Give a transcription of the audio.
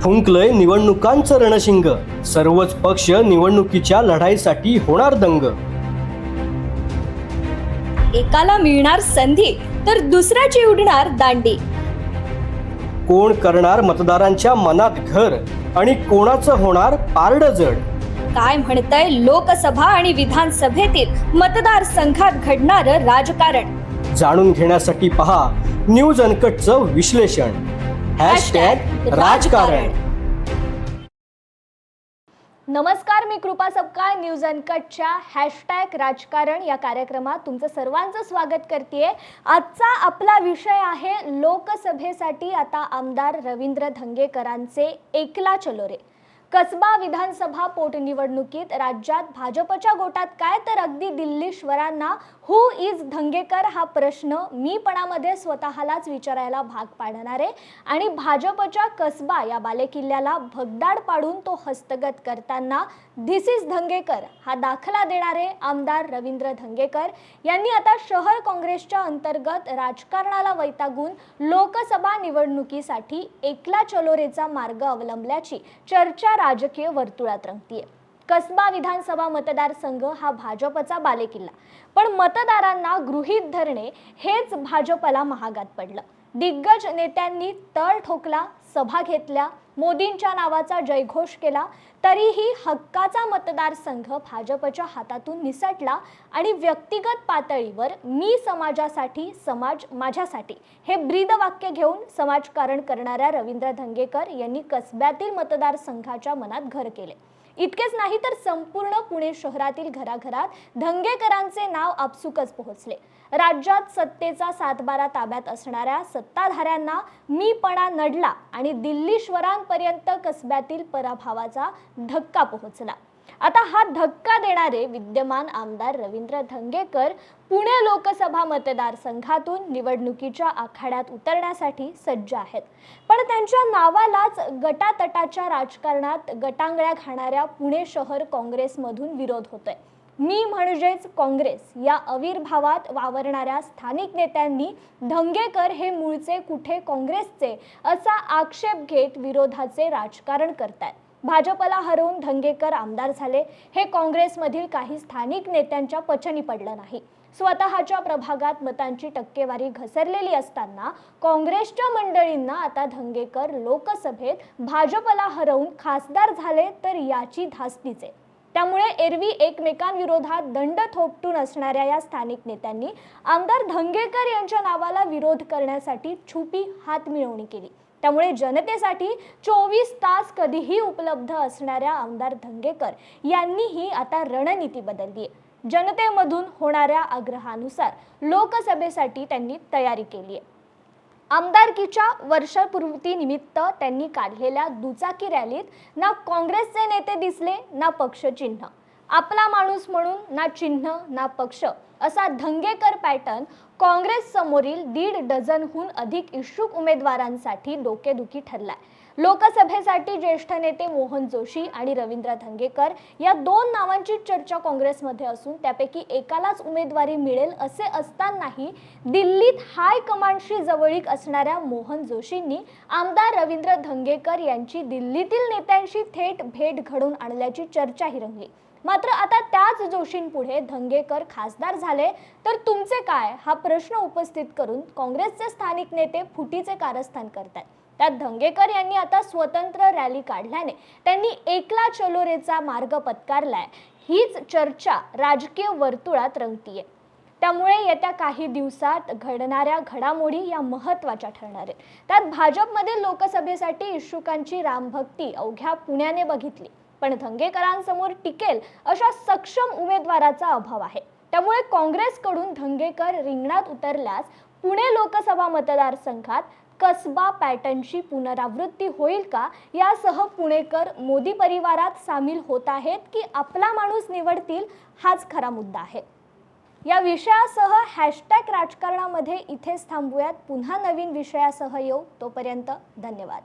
फुंकलंय निवडणुकांचं रणशिंग, सर्वच पक्ष निवडणुकीच्या लढाईसाठी होणार दंग. एकाला मिळणार संधी तर दुसऱ्याची उडणार दांडी. कोण करणार मतदारांच्या मनात घर आणि कोणाचं होणार पारडं जड. काय म्हणतंय लोकसभा आणि विधानसभेतील मतदारसंघात घडणारं राजकारण. जाणून घेण्यासाठी पहा न्यूज अनकटचं विश्लेषण. #राजकारण. नमस्कार, मी कृपा सपकाळ. न्यूज अनकटच्या #राजकारण या कार्यक्रमात तुमचं सर्वांचं स्वागत करतेय. आजचा आपला विषय आहे लोकसभेसाठी आता आमदार रवींद्र धंगेकरांचे एकला चलो रे. कसबा विधानसभा पोटनिवडणुकीत राज्यात भाजपच्या गोटात काय तर अगदी दिल्लीश्वरांना हु इज धंगेकर हा प्रश्न मीपणामध्ये स्वतःलाच विचारायला भाग पाडणारे आणि भाजपच्या कसबा या बालेकिल्ल्याला भगदाड पाडून तो हस्तगत करताना धिस इज धंगेकर हा दाखला देणारे आमदार रवींद्र धंगेकर यांनी आता शहर काँग्रेसच्या अंतर्गत राजकारणाला वैतागून लोकसभा निवडणुकीसाठी एकला चलोरेचा मार्ग अवलंबल्याची चर्चा राजकीय वर्तुळात रंगतीये. कसबा विधानसभा मतदारसंघ हा भाजपचा बालेकिल्ला, पण मतदारांना गृहीत धरणे हेच भाजपला महागात पडलं. दिग्गज नेत्यांनी तळ ठोकला, सभा घेतल्या, मोदींच्या नावाचा जयघोष केला, तरीही हक्काचा मतदारसंघ भाजपच्या हातातून निसटला आणि व्यक्तिगत पातळीवर मी समाजासाठी, समाज माझ्यासाठी हे ब्रीदवाक्य घेऊन समाजकारण करणाऱ्या रवींद्र धंगेकर यांनी कसब्यातील मतदारसंघाच्या मनात घर केले. इतकेच नाही तर संपूर्ण पुणे शहरातील घराघरात धंगेकरांचे नाव आपसुकच पोहोचले. राज्यात सत्तेचा सातबारा ताब्यात असणाऱ्या सत्ताधाऱ्यांना मीपणा नडला आणि दिल्लीश्वरांपर्यंत कसब्यातील पराभवाचा धक्का पोहोचला. आता हा धक्का देणारे विद्यमान आमदार रवींद्र धंगेकर पुणे लोकसभा मतदारसंघातून निवडणुकीच्या आखाड्यात उतरण्यासाठी सज्ज आहेत. पण त्यांच्या नावालाच गटातटाच्या राजकारणात गटांगळ्या घालणाऱ्या पुणे शहर काँग्रेसमधून विरोध होतोय. मी म्हणजेच काँग्रेस या आविर्भावात वावरणाऱ्या स्थानिक नेत्यांनी धंगेकर हे मूळचे कुठे काँग्रेसचे असा आक्षेप घेत विरोधाचे राजकारण करतायत. भाजपला हरवून धंगेकर आमदार झाले हे काँग्रेसमधील काही स्थानिक नेत्यांच्या पचनी पडलं नाही. स्वतःच्या प्रभागात मतांची टक्केवारी घसरलेली असताना काँग्रेसच्या मंडळींना आता धंगेकर लोकसभेत भाजपला हरवून खासदार झाले तर याची धास्तीच आहे. त्यामुळे एरवी एकमेकांविरोधात दंड थोपटून असणाऱ्या या स्थानिक नेत्यांनी आमदार धंगेकर यांच्या नावाला विरोध करण्यासाठी छुपी हातमिळवणी केली. त्यामुळे जनतेसाठी 24 तास कधीही उपलब्ध असणाऱ्या आमदार धंगेकर यांनीही आता रणनीती बदलली आहे. जनतेमधून होणाऱ्या आग्रहानुसार लोकसभेसाठी त्यांनी तयारी केली आहे. आमदारकीच्या वर्षपूर्तीनिमित्त त्यांनी काढलेल्या दुचाकी रॅलीत ना काँग्रेसचे नेते दिसले ना पक्षचिन्ह. आपला माणूस म्हणून ना चिन्ह ना पक्ष असा धंगेकर पॅटर्न काँग्रेस समोरील 1.5 डझनहून अधिक इच्छुक उमेदवारांसाठी डोकेदुखी ठरलाय. लोकसभेसाठी ज्येष्ठ नेते मोहन जोशी आणि रवींद्र धंगेकर या 2 नावांची चर्चा काँग्रेसमध्ये असून त्यापैकी एकालाच उमेदवारी मिळेल असे असतानाही दिल्लीत हाय कमांडशी जवळीक असणाऱ्या मोहन जोशींनी आमदार रवींद्र धंगेकर यांची दिल्लीतील नेत्यांशी थेट भेट घडवून आणल्याची चर्चाही रंगली. मात्र आता त्याच जोशींपुढे धंगेकर खासदार झाले तर तुमचे काय हा प्रश्न उपस्थित करून काँग्रेसचे स्थानिक नेते फुटीचे कारस्थान करतात. त्यात धंगेकर यांनी आता स्वतंत्र रॅली काढल्याने त्यांनी एकला चलो रेचा मार्ग पत्कारलाय हीच चर्चा राजकीय वर्तुळात रंगतीये. त्यामुळे येत्या काही दिवसात घडणाऱ्या घडामोडी या महत्त्वाच्या ठरणार आहेत. त्यात भाजपमध्ये लोकसभेसाठी इच्छुकांची रामभक्ती अवघ्या पुण्याने बघितली, पण धंगेकरांसमोर टिकेल अशा सक्षम उमेदवाराचा अभाव आहे. त्यामुळे काँग्रेसकडून धंगेकर रिंगणात उतरल्यास पुणे लोकसभा मतदारसंघात कसबा पॅटर्नची पुनरावृत्ती होईल का, यासह पुणेकर मोदी परिवारात सामील होत आहेत की आपला माणूस निवडतील हाच खरा मुद्दा आहे. या विषयासह #राजकारणामध्ये इथेच थांबूयात. पुन्हा नवीन विषयासह येऊ. तोपर्यंत धन्यवाद.